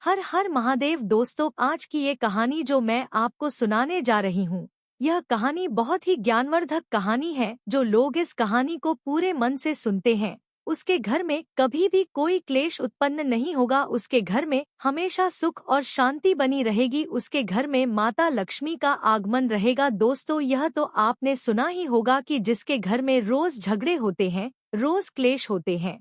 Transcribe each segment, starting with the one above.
हर हर महादेव दोस्तों, आज की ये कहानी जो मैं आपको सुनाने जा रही हूँ, यह कहानी बहुत ही ज्ञानवर्धक कहानी है। जो लोग इस कहानी को पूरे मन से सुनते हैं, उसके घर में कभी भी कोई क्लेश उत्पन्न नहीं होगा। उसके घर में हमेशा सुख और शांति बनी रहेगी। उसके घर में माता लक्ष्मी का आगमन रहेगा। दोस्तों, यह तो आपने सुना ही होगा कि जिसके घर में रोज झगड़े होते हैं, रोज क्लेश होते हैं,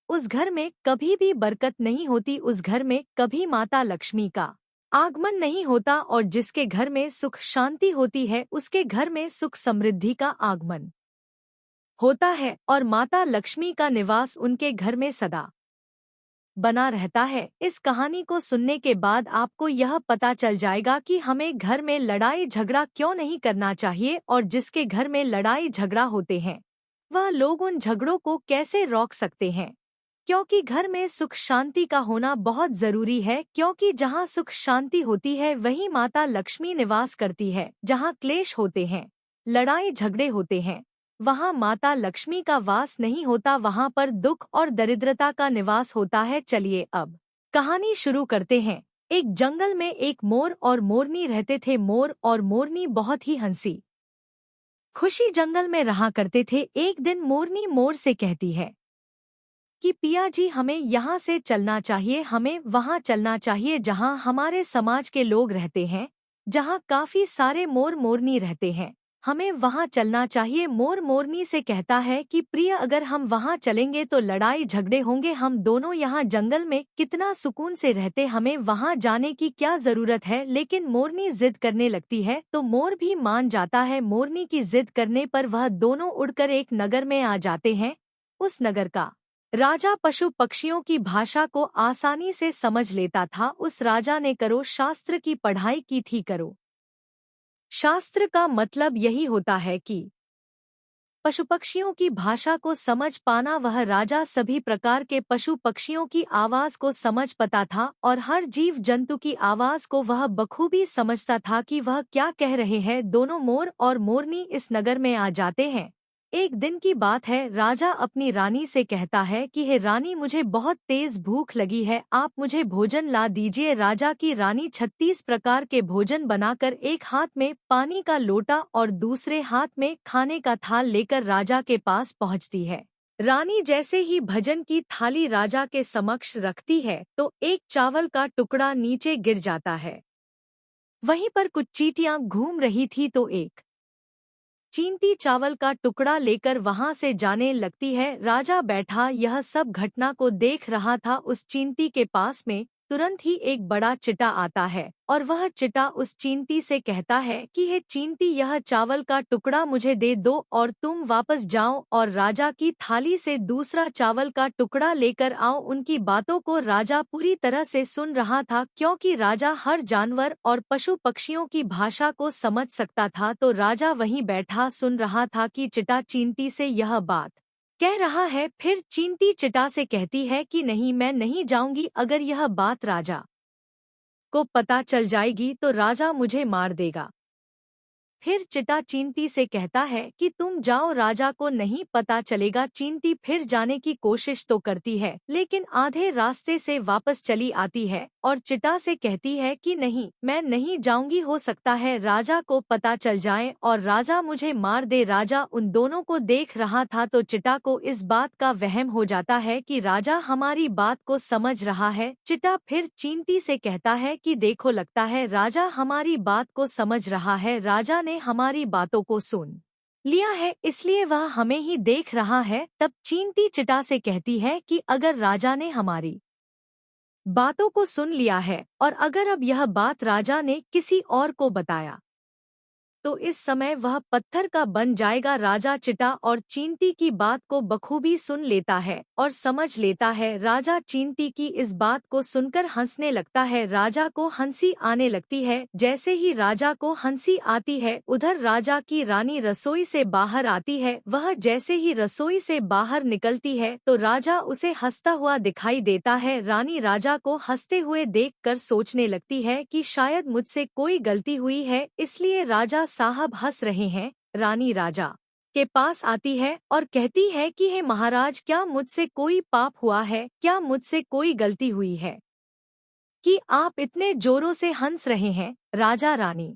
उस घर में कभी भी बरकत नहीं होती। उस घर में कभी माता लक्ष्मी का आगमन नहीं होता। और जिसके घर में सुख शांति होती है, उसके घर में सुख समृद्धि का आगमन होता है और माता लक्ष्मी का निवास उनके घर में सदा बना रहता है। इस कहानी को सुनने के बाद आपको यह पता चल जाएगा कि हमें घर में लड़ाई झगड़ा क्यों नहीं करना चाहिए, और जिसके घर में लड़ाई झगड़ा होते हैं, वह लोग उन झगड़ों को कैसे रोक सकते हैं। क्योंकि घर में सुख शांति का होना बहुत जरूरी है, क्योंकि जहाँ सुख शांति होती है वहीं माता लक्ष्मी निवास करती है। जहाँ क्लेश होते हैं, लड़ाई झगड़े होते हैं, वहाँ माता लक्ष्मी का वास नहीं होता, वहाँ पर दुख और दरिद्रता का निवास होता है। चलिए अब कहानी शुरू करते हैं। एक जंगल में एक मोर और मोरनी रहते थे। मोर और मोरनी बहुत ही हंसी खुशी जंगल में रहा करते थे। एक दिन मोरनी मोर से कहती है कि पिया जी, हमें यहाँ से चलना चाहिए, हमें वहाँ चलना चाहिए जहाँ हमारे समाज के लोग रहते हैं, जहाँ काफी सारे मोर मोरनी रहते हैं, हमें वहाँ चलना चाहिए। मोर मोरनी से कहता है कि प्रिय, अगर हम वहाँ चलेंगे तो लड़ाई झगड़े होंगे, हम दोनों यहाँ जंगल में कितना सुकून से रहते, हमें वहाँ जाने की क्या जरूरत है। लेकिन मोरनी जिद करने लगती है तो मोर भी मान जाता है। मोरनी की जिद करने पर वह दोनों उड़कर एक नगर में आ जाते हैं। उस नगर का राजा पशु पक्षियों की भाषा को आसानी से समझ लेता था। उस राजा ने करो शास्त्र की पढ़ाई की थी। करो शास्त्र का मतलब यही होता है कि पशु पक्षियों की भाषा को समझ पाना। वह राजा सभी प्रकार के पशु पक्षियों की आवाज को समझ पाता था और हर जीव जंतु की आवाज को वह बखूबी समझता था कि वह क्या कह रहे हैं। दोनों मोर और मोरनी इस नगर में आ जाते हैं। एक दिन की बात है। राजा अपनी रानी से कहता है कि हे रानी, मुझे बहुत तेज भूख लगी है, आप मुझे भोजन ला दीजिए। राजा की रानी 36 प्रकार के भोजन बनाकर एक हाथ में पानी का लोटा और दूसरे हाथ में खाने का थाल लेकर राजा के पास पहुंचती है। रानी जैसे ही भोजन की थाली राजा के समक्ष रखती है तो एक चावल का टुकड़ा नीचे गिर जाता है। वहीं पर कुछ चींटियां घूम रही थी तो एक चींटी चावल का टुकड़ा लेकर वहां से जाने लगती है। राजा बैठा यह सब घटना को देख रहा था। उस चींटी के पास में तुरंत ही एक बड़ा चिटा आता है और वह चिटा उस चींटी से कहता है कि हे चींटी, यह चावल का टुकड़ा मुझे दे दो और तुम वापस जाओ और राजा की थाली से दूसरा चावल का टुकड़ा लेकर आओ। उनकी बातों को राजा पूरी तरह से सुन रहा था, क्योंकि राजा हर जानवर और पशु पक्षियों की भाषा को समझ सकता था। तो राजा वहीं बैठा सुन रहा था कि चिटा चींटी से यह बात कह रहा है। फिर चींटी चिटा से कहती है कि नहीं, मैं नहीं जाऊंगी। अगर यह बात राजा को पता चल जाएगी तो राजा मुझे मार देगा। फिर चिटा चींटी से कहता है कि तुम जाओ, राजा को नहीं पता चलेगा। चींटी फिर जाने की कोशिश तो करती है, लेकिन आधे रास्ते से वापस चली आती है और चिटा से कहती है कि नहीं, मैं नहीं जाऊंगी, हो सकता है राजा को पता चल जाए और राजा मुझे मार दे। राजा उन दोनों को देख रहा था तो चिटा को इस बात का वहम हो जाता है कि राजा हमारी बात को समझ रहा है। चिटा फिर चींटी से कहता है कि देखो, लगता है राजा हमारी बात को समझ रहा है, राजा ने हमारी बातों को सुन लिया है, इसलिए वह हमें ही देख रहा है। तब चींटी चिटा से कहती है कि अगर राजा ने हमारी बातों को सुन लिया है और अगर अब यह बात राजा ने किसी और को बताया तो इस समय वह पत्थर का बन जाएगा। राजा चिटा और चींटी की बात को बखूबी सुन लेता है और समझ लेता है। राजा चींटी की इस बात को सुनकर हंसने लगता है। राजा को हंसी आने लगती है। जैसे ही राजा को हंसी आती है, उधर राजा की रानी रसोई से बाहर आती है। वह जैसे ही रसोई से बाहर निकलती है तो राजा उसे हंसता हुआ दिखाई देता है। रानी राजा को हंसते हुए देखकर सोचने लगती है कि शायद मुझसे कोई गलती हुई है, इसलिए राजा साहब हंस रहे हैं। रानी राजा के पास आती है और कहती है कि हे महाराज, क्या मुझसे कोई पाप हुआ है? क्या मुझसे कोई गलती हुई है? कि आप इतने जोरों से हंस रहे हैं? राजा रानी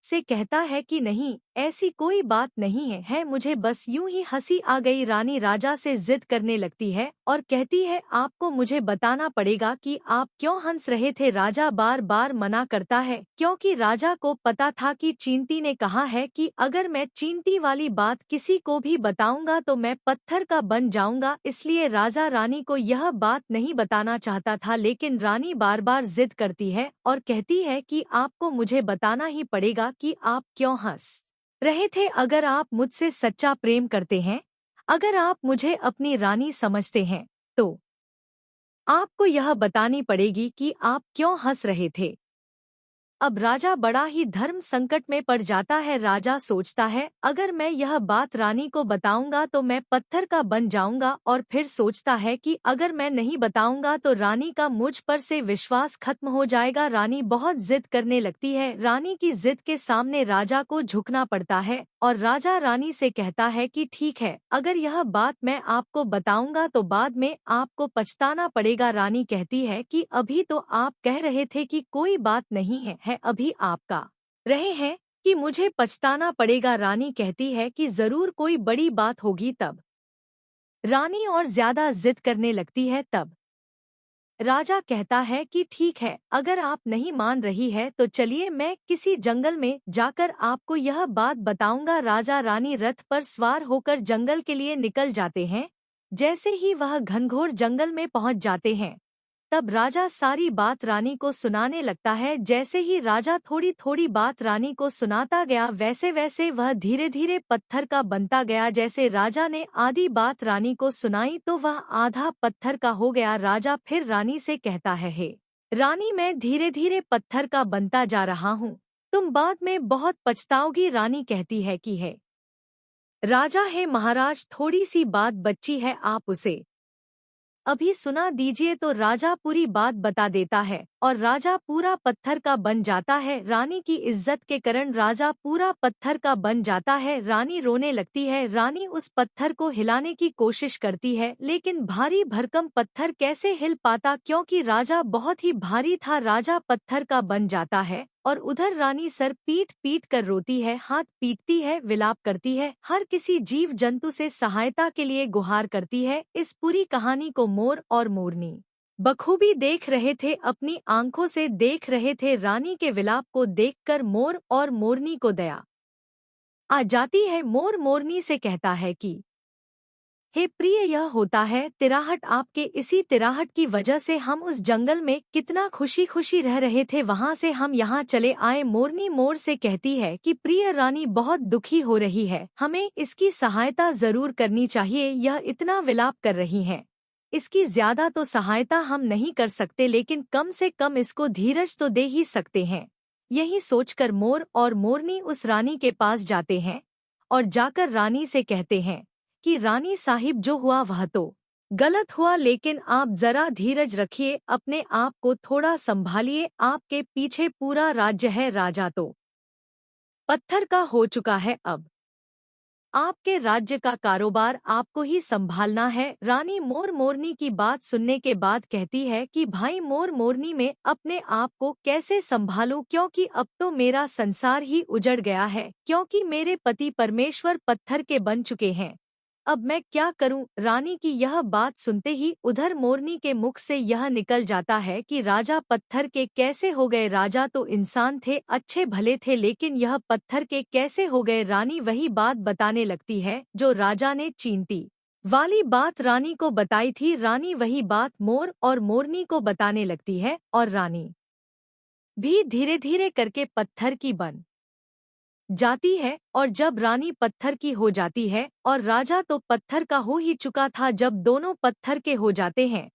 से कहता है कि नहीं, ऐसी कोई बात नहीं है मुझे बस यूं ही हंसी आ गई। रानी राजा से जिद करने लगती है और कहती है आपको मुझे बताना पड़ेगा कि आप क्यों हंस रहे थे। राजा बार बार मना करता है क्योंकि राजा को पता था कि चींटी ने कहा है कि अगर मैं चींटी वाली बात किसी को भी बताऊंगा तो मैं पत्थर का बन जाऊंगा। इसलिए राजा रानी को यह बात नहीं बताना चाहता था, लेकिन रानी बार बार जिद करती है और कहती है कि आपको मुझे बताना ही पड़ेगा कि आप क्यों हंस रहे थे। अगर आप मुझसे सच्चा प्रेम करते हैं, अगर आप मुझे अपनी रानी समझते हैं, तो आपको यह बतानी पड़ेगी कि आप क्यों हंस रहे थे। अब राजा बड़ा ही धर्म संकट में पड़ जाता है। राजा सोचता है अगर मैं यह बात रानी को बताऊंगा तो मैं पत्थर का बन जाऊंगा, और फिर सोचता है कि अगर मैं नहीं बताऊंगा तो रानी का मुझ पर से विश्वास खत्म हो जाएगा। रानी बहुत जिद करने लगती है। रानी की जिद के सामने राजा को झुकना पड़ता है और राजा रानी से कहता है कि ठीक है, अगर यह बात मैं आपको बताऊंगा तो बाद में आपको पछताना पड़ेगा। रानी कहती है कि अभी तो आप कह रहे थे कि कोई बात नहीं है अभी आपका रहे हैं कि मुझे पछताना पड़ेगा। रानी कहती है कि जरूर कोई बड़ी बात होगी। तब रानी और ज्यादा जिद करने लगती है। तब राजा कहता है कि ठीक है, अगर आप नहीं मान रही है तो चलिए मैं किसी जंगल में जाकर आपको यह बात बताऊंगा। राजा रानी रथ पर सवार होकर जंगल के लिए निकल जाते हैं। जैसे ही वह घनघोर जंगल में पहुंच जाते हैं, तब राजा सारी बात रानी को सुनाने लगता है। जैसे ही राजा थोड़ी थोड़ी बात रानी को सुनाता गया, वैसे वैसे वह धीरे धीरे पत्थर का बनता गया। जैसे राजा ने आधी बात रानी को सुनाई तो वह आधा पत्थर का हो गया। राजा फिर रानी से कहता है, हे रानी, मैं धीरे धीरे पत्थर का बनता जा रहा हूँ, तुम बाद में बहुत पछताओगी। रानी कहती है कि है राजा, है महाराज, थोड़ी सी बात बच्ची है, आप उसे अभी सुना दीजिए। तो राजा पूरी बात बता देता है और राजा पूरा पत्थर का बन जाता है। रानी की इज्जत के कारण राजा पूरा पत्थर का बन जाता है। रानी रोने लगती है। रानी उस पत्थर को हिलाने की कोशिश करती है, लेकिन भारी भरकम पत्थर कैसे हिल पाता, क्योंकि राजा बहुत ही भारी था। राजा पत्थर का बन जाता है और उधर रानी सर पीट पीट कर रोती है, हाथ पीटती है, विलाप करती है, हर किसी जीव जंतु से सहायता के लिए गुहार करती है। इस पूरी कहानी को मोर और मोरनी बखूबी देख रहे थे, अपनी आंखों से देख रहे थे। रानी के विलाप को देखकर मोर और मोरनी को दया आ जाती है। मोर मोरनी से कहता है कि हे प्रिय, यह होता है तिराहट, आपके इसी तिराहट की वजह से हम उस जंगल में कितना खुशी खुशी रह रहे थे, वहाँ से हम यहाँ चले आए। मोरनी मोर से कहती है कि प्रिय रानी बहुत दुखी हो रही है, हमें इसकी सहायता जरूर करनी चाहिए। यह इतना विलाप कर रही है, इसकी ज्यादा तो सहायता हम नहीं कर सकते, लेकिन कम से कम इसको धीरज तो दे ही सकते हैं। यही सोचकर मोर और मोरनी उस रानी के पास जाते हैं और जाकर रानी से कहते हैं कि रानी साहिब, जो हुआ वह तो गलत हुआ, लेकिन आप जरा धीरज रखिए, अपने आप को थोड़ा संभालिए। आपके पीछे पूरा राज्य है, राजा तो पत्थर का हो चुका है, अब आपके राज्य का कारोबार आपको ही संभालना है। रानी मोर मोरनी की बात सुनने के बाद कहती है कि भाई मोर मोरनी, में अपने आप को कैसे संभालूं, क्योंकि अब तो मेरा संसार ही उजड़ गया है, क्योंकि मेरे पति परमेश्वर पत्थर के बन चुके हैं। अब मैं क्या करूं? रानी की यह बात सुनते ही उधर मोरनी के मुख से यह निकल जाता है कि राजा पत्थर के कैसे हो गए? राजा तो इंसान थे, अच्छे भले थे, लेकिन यह पत्थर के कैसे हो गए? रानी वही बात बताने लगती है जो राजा ने चींटी वाली बात रानी को बताई थी। रानी वही बात मोर और मोरनी को बताने लगती है और रानी भी धीरे धीरे करके पत्थर की बन जाती है। और जब रानी पत्थर की हो जाती है और राजा तो पत्थर का हो ही चुका था, जब दोनों पत्थर के हो जाते हैं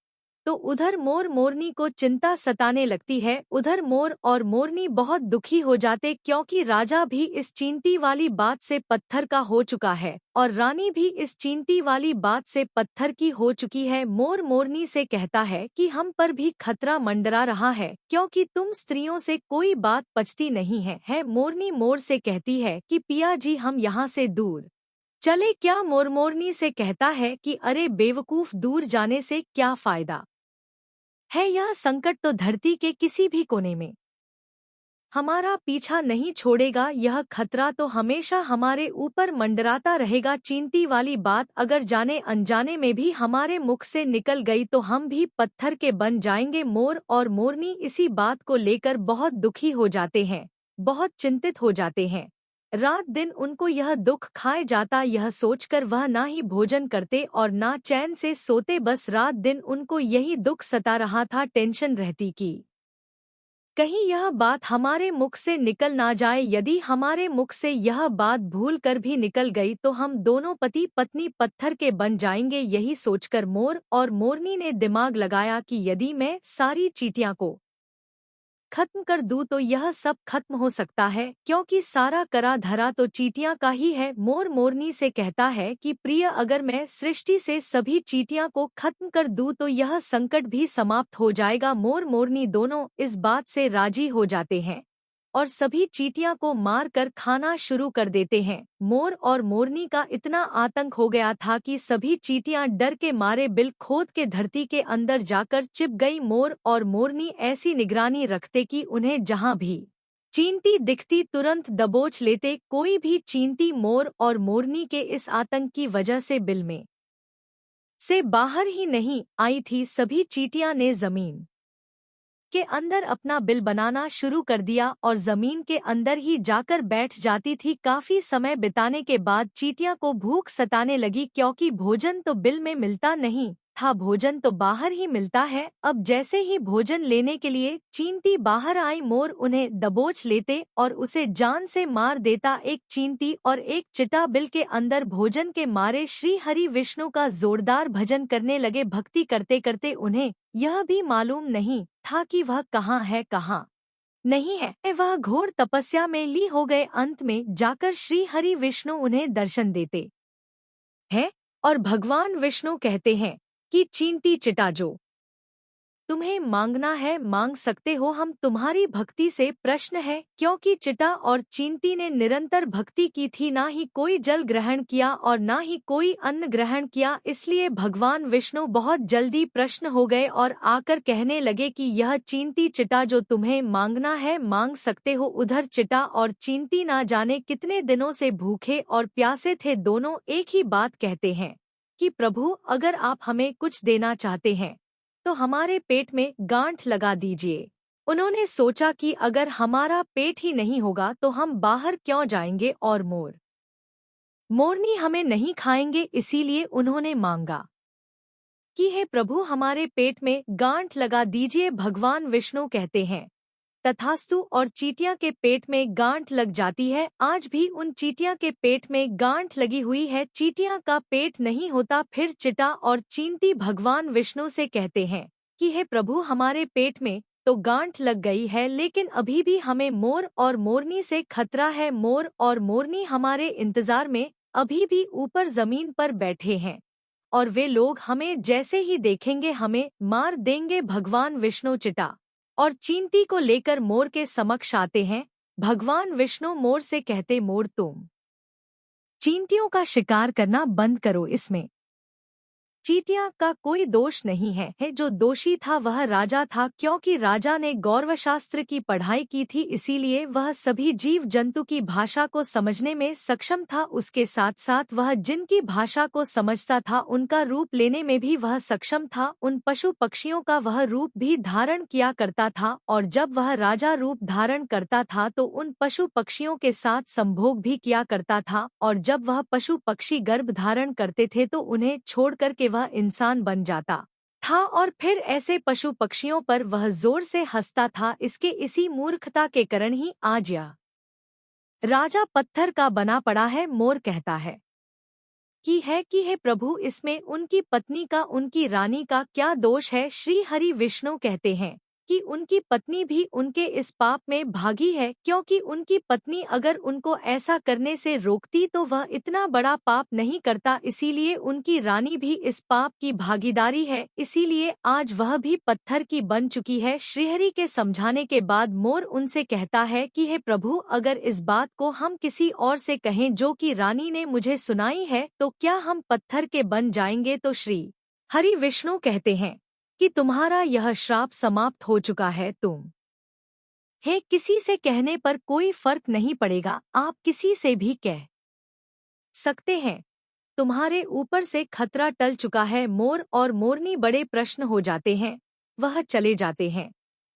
तो उधर मोर मोरनी को चिंता सताने लगती है। उधर मोर और मोरनी बहुत दुखी हो जाते, क्योंकि राजा भी इस चींटी वाली बात से पत्थर का हो चुका है और रानी भी इस चींटी वाली बात से पत्थर की हो चुकी है। मोर मोरनी से कहता है कि हम पर भी खतरा मंडरा रहा है, क्योंकि तुम स्त्रियों से कोई बात पचती नहीं है। मोरनी मोर से कहती है कि पिया जी, हम यहाँ से दूर चले क्या? मोर मोरनी से कहता है कि अरे बेवकूफ, दूर जाने से क्या फायदा है यह संकट तो धरती के किसी भी कोने में हमारा पीछा नहीं छोड़ेगा। यह खतरा तो हमेशा हमारे ऊपर मंडराता रहेगा। चिंती वाली बात अगर जाने अनजाने में भी हमारे मुख से निकल गई तो हम भी पत्थर के बन जाएंगे। मोर और मोरनी इसी बात को लेकर बहुत दुखी हो जाते हैं, बहुत चिंतित हो जाते हैं। रात दिन उनको यह दुख खाए जाता, यह सोचकर वह ना ही भोजन करते और ना चैन से सोते। बस रात दिन उनको यही दुख सता रहा था, टेंशन रहती कि कहीं यह बात हमारे मुख से निकल ना जाए। यदि हमारे मुख से यह बात भूल कर भी निकल गई तो हम दोनों पति पत्नी पत्थर के बन जाएंगे। यही सोचकर मोर और मोरनी ने दिमाग लगाया कि यदि मैं सारी चींटियां को खत्म कर दूं तो यह सब खत्म हो सकता है, क्योंकि सारा करा धरा तो चींटियां का ही है। मोर मोरनी से कहता है कि प्रिय, अगर मैं सृष्टि से सभी चींटियां को खत्म कर दूं तो यह संकट भी समाप्त हो जाएगा। मोर मोरनी दोनों इस बात से राजी हो जाते हैं और सभी चींटियां को मार कर खाना शुरू कर देते हैं। मोर और मोरनी का इतना आतंक हो गया था कि सभी चींटियां डर के मारे बिल खोद के धरती के अंदर जाकर छिप गई। मोर और मोरनी ऐसी निगरानी रखते कि उन्हें जहां भी चींटी दिखती तुरंत दबोच लेते। कोई भी चींटी मोर और मोरनी के इस आतंक की वजह से बिल में से बाहर ही नहीं आई थी। सभी चींटियां ने जमीन के अंदर अपना बिल बनाना शुरू कर दिया और जमीन के अंदर ही जाकर बैठ जाती थी। काफी समय बिताने के बाद चींटियां को भूख सताने लगी, क्योंकि भोजन तो बिल में मिलता नहीं था, भोजन तो बाहर ही मिलता है। अब जैसे ही भोजन लेने के लिए चींटी बाहर आई, मोर उन्हें दबोच लेते और उसे जान से मार देता। एक चींटी और एक चिटा बिल के अंदर भोजन के मारे श्री हरि विष्णु का जोरदार भजन करने लगे। भक्ति करते करते उन्हें यह भी मालूम नहीं था कि वह कहाँ है कहाँ नहीं है। वह घोर तपस्या में ली हो गए। अंत में जाकर श्री हरि विष्णु उन्हें दर्शन देते हैं और भगवान विष्णु कहते हैं कि चींटी चिटा, जो तुम्हें मांगना है मांग सकते हो, हम तुम्हारी भक्ति से प्रश्न है। क्योंकि चिटा और चींटी ने निरंतर भक्ति की थी, ना ही कोई जल ग्रहण किया और ना ही कोई अन्न ग्रहण किया, इसलिए भगवान विष्णु बहुत जल्दी प्रश्न हो गए और आकर कहने लगे कि यह चींटी चिटा जो तुम्हें मांगना है मांग सकते हो। उधर चिटा और चींटी ना जाने कितने दिनों से भूखे और प्यासे थे। दोनों एक ही बात कहते हैं कि प्रभु, अगर आप हमें कुछ देना चाहते हैं तो हमारे पेट में गांठ लगा दीजिए। उन्होंने सोचा कि अगर हमारा पेट ही नहीं होगा तो हम बाहर क्यों जाएंगे और मोर मोरनी हमें नहीं खाएंगे। इसीलिए उन्होंने मांगा कि हे प्रभु, हमारे पेट में गांठ लगा दीजिए। भगवान विष्णु कहते हैं तथास्तु, और चींटियां के पेट में गांठ लग जाती है। आज भी उन चींटियां के पेट में गांठ लगी हुई है। चींटियां का पेट नहीं होता। फिर चिटा और चींटी भगवान विष्णु से कहते हैं कि हे प्रभु, हमारे पेट में तो गांठ लग गई है, लेकिन अभी भी हमें मोर और मोरनी से खतरा है। मोर और मोरनी हमारे इंतजार में अभी भी ऊपर जमीन पर बैठे हैं और वे लोग हमें जैसे ही देखेंगे हमें मार देंगे। भगवान विष्णु चिटा और चींटी को लेकर मोर के समक्ष आते हैं। भगवान विष्णु मोर से कहते, मोर, तुम चींटियों का शिकार करना बंद करो, इसमें चींटियां का कोई दोष नहीं है। जो दोषी था वह राजा था, क्योंकि राजा ने गौरवशास्त्र की पढ़ाई की थी, इसीलिए वह सभी जीव जंतु की भाषा को समझने में सक्षम था। उसके साथ साथ वह जिनकी भाषा को समझता था उनका रूप लेने में भी वह सक्षम था। उन पशु पक्षियों का वह रूप भी धारण किया करता था और जब वह राजा रूप धारण करता था तो उन पशु पक्षियों के साथ संभोग भी किया करता था और जब वह पशु पक्षी गर्भ धारण करते थे तो उन्हें छोड़कर के वह इंसान बन जाता था और फिर ऐसे पशु पक्षियों पर वह जोर से हंसता था। इसके इसी मूर्खता के कारण ही आज यह राजा पत्थर का बना पड़ा है। मोर कहता है कि हे प्रभु, इसमें उनकी पत्नी का, उनकी रानी का क्या दोष है। श्री हरि विष्णु कहते हैं कि उनकी पत्नी भी उनके इस पाप में भागी है, क्योंकि उनकी पत्नी अगर उनको ऐसा करने से रोकती तो वह इतना बड़ा पाप नहीं करता, इसीलिए उनकी रानी भी इस पाप की भागीदारी है, इसीलिए आज वह भी पत्थर की बन चुकी है। श्रीहरि के समझाने के बाद मोर उनसे कहता है कि हे प्रभु, अगर इस बात को हम किसी और से कहें जो कि रानी ने मुझे सुनाई है तो क्या हम पत्थर के बन जाएंगे। तो श्री हरि विष्णु कहते हैं कि तुम्हारा यह श्राप समाप्त हो चुका है। तुम है किसी से कहने पर कोई फर्क नहीं पड़ेगा, आप किसी से भी कह सकते हैं। तुम्हारे ऊपर से खतरा टल चुका है। मोर और मोरनी बड़े प्रश्न हो जाते हैं। वह चले जाते हैं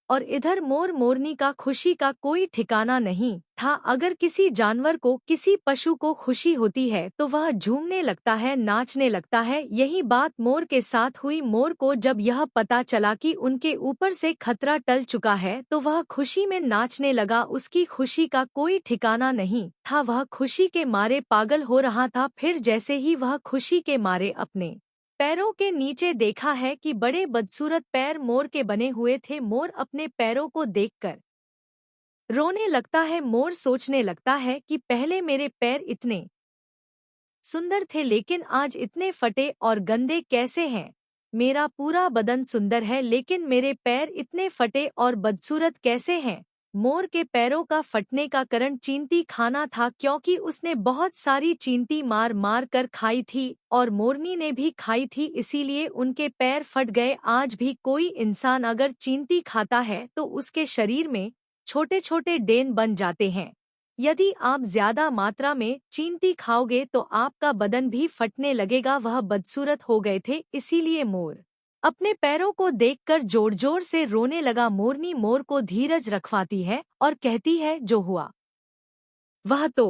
और इधर मोर मोरनी का खुशी का कोई ठिकाना नहीं था। अगर किसी जानवर को, किसी पशु को खुशी होती है तो वह झूमने लगता है, नाचने लगता है। यही बात मोर के साथ हुई। मोर को जब यह पता चला कि उनके ऊपर से खतरा टल चुका है तो वह खुशी में नाचने लगा। उसकी खुशी का कोई ठिकाना नहीं था, वह खुशी के मारे पागल हो रहा था। फिर जैसे ही वह खुशी के मारे अपने पैरों के नीचे देखा है कि बड़े बदसूरत पैर मोर के बने हुए थे। मोर अपने पैरों को देखकर रोने लगता है। मोर सोचने लगता है कि पहले मेरे पैर इतने सुंदर थे, लेकिन आज इतने फटे और गंदे कैसे हैं। मेरा पूरा बदन सुंदर है, लेकिन मेरे पैर इतने फटे और बदसूरत कैसे हैं। मोर के पैरों का फटने का कारण चींटी खाना था, क्योंकि उसने बहुत सारी चींटी मार मार कर खाई थी और मोरनी ने भी खाई थी, इसीलिए उनके पैर फट गए। आज भी कोई इंसान अगर चींटी खाता है तो उसके शरीर में छोटे छोटे डेन बन जाते हैं। यदि आप ज्यादा मात्रा में चींटी खाओगे तो आपका बदन भी फटने लगेगा। वह बदसूरत हो गए थे, इसीलिए मोर अपने पैरों को देखकर जोर जोर से रोने लगा। मोरनी मोर को धीरज रखवाती है और कहती है, जो हुआ वह तो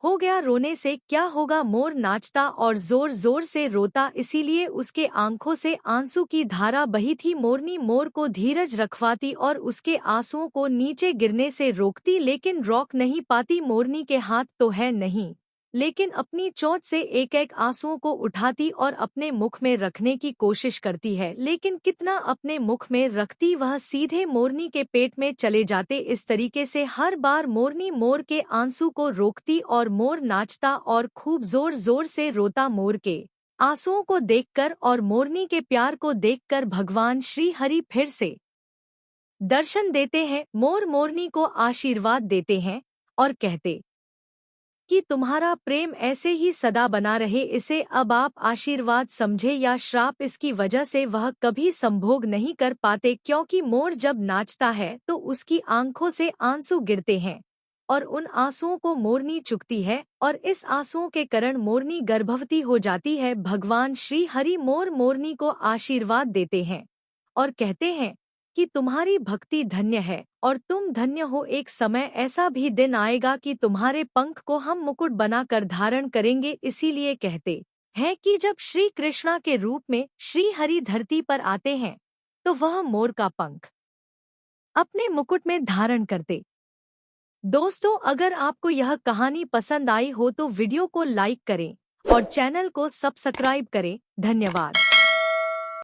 हो गया, रोने से क्या होगा। मोर नाचता और जोर जोर से रोता, इसीलिए उसके आंखों से आंसू की धारा बही थी। मोरनी मोर को धीरज रखवाती और उसके आंसुओं को नीचे गिरने से रोकती, लेकिन रोक नहीं पाती। मोरनी के हाथ तो है नहीं, लेकिन अपनी चोंच से एक एक आंसुओं को उठाती और अपने मुख में रखने की कोशिश करती है, लेकिन कितना अपने मुख में रखती वह सीधे मोरनी के पेट में चले जाते। इस तरीके से हर बार मोरनी मोर के आंसू को रोकती और मोर नाचता और खूब जोर जोर से रोता। मोर के आंसुओं को देखकर और मोरनी के प्यार को देखकर भगवान श्री हरि फिर से दर्शन देते हैं। मोर मोरनी को आशीर्वाद देते हैं और कहते कि तुम्हारा प्रेम ऐसे ही सदा बना रहे। इसे अब आप आशीर्वाद समझे या श्राप, इसकी वजह से वह कभी संभोग नहीं कर पाते, क्योंकि मोर जब नाचता है तो उसकी आंखों से आंसू गिरते हैं और उन आंसुओं को मोरनी चुकती है और इस आंसुओं के कारण मोरनी गर्भवती हो जाती है। भगवान श्री हरि मोर मोरनी को आशीर्वाद देते हैं और कहते हैं कि तुम्हारी भक्ति धन्य है और तुम धन्य हो। एक समय ऐसा भी दिन आएगा कि तुम्हारे पंख को हम मुकुट बनाकर धारण करेंगे। इसीलिए कहते हैं कि जब श्री कृष्णा के रूप में श्री हरि धरती पर आते हैं तो वह मोर का पंख अपने मुकुट में धारण करते। दोस्तों, अगर आपको यह कहानी पसंद आई हो तो वीडियो को लाइक करें और चैनल को सब्सक्राइब करें। धन्यवाद।